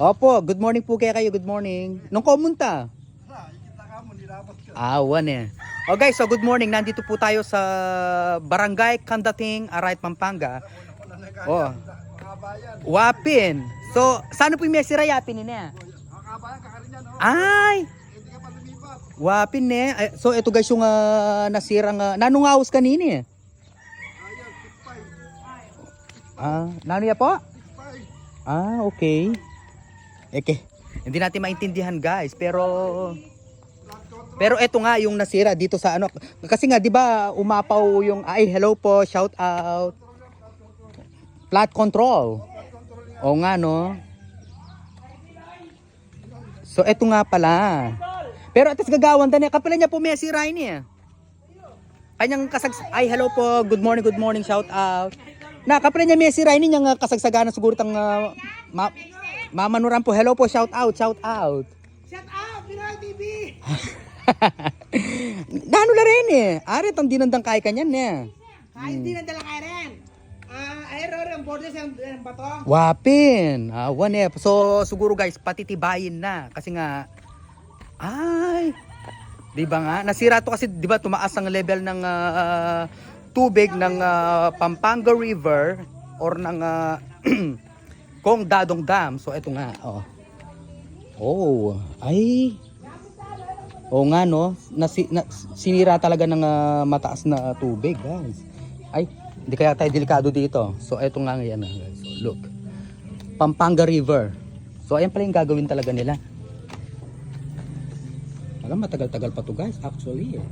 Opo, good morning po kaya kayo, good morning. Nung kumunta? Awan eh. Oh guys, so good morning. Nandito po tayo sa Barangay Candating, Arayat, Pampanga. Oh. Wapin. So, saan po yung mesira yapin niya? Ay! Wapin eh. Ay, so, ito guys yung nasirang nanungawas kanini eh. Nano ya po? Okay. Okay. Hindi natin maintindihan guys, pero ito nga yung nasira dito sa ano. Kasi nga 'di ba umapaw yung hello po, shout out. Flat control. O nga no. So ito nga pala. Pero atas gagawan dan kapila niya po may sira niya. Kanyang hello po, good morning, shout out. Na kapila niya may sira niya nga kasagsagana siguro tang mamanuran po, hello po, shout out. Shout out, Pinoy TV! Dano la rin eh. Ari, itong dinandang kay kanyan eh. Kahit di nandala kay rin. Error ang bordes ang bato. Wapin. One eh. So, siguro guys, patitibayin na. Kasi nga, di ba nga? Nasira to kasi, di ba, tumaas ang level ng tubig ng Pampanga River or ng Kong Dadong Dam. So, eto nga. Nga no, sinira talaga ng mataas na tubig guys. Hindi kaya tayo delikado dito. So eto nga ngayon guys. So look. Pampanga River. So ayan pala yung gagawin talaga nila. Matagal-tagal pa to guys actually eh.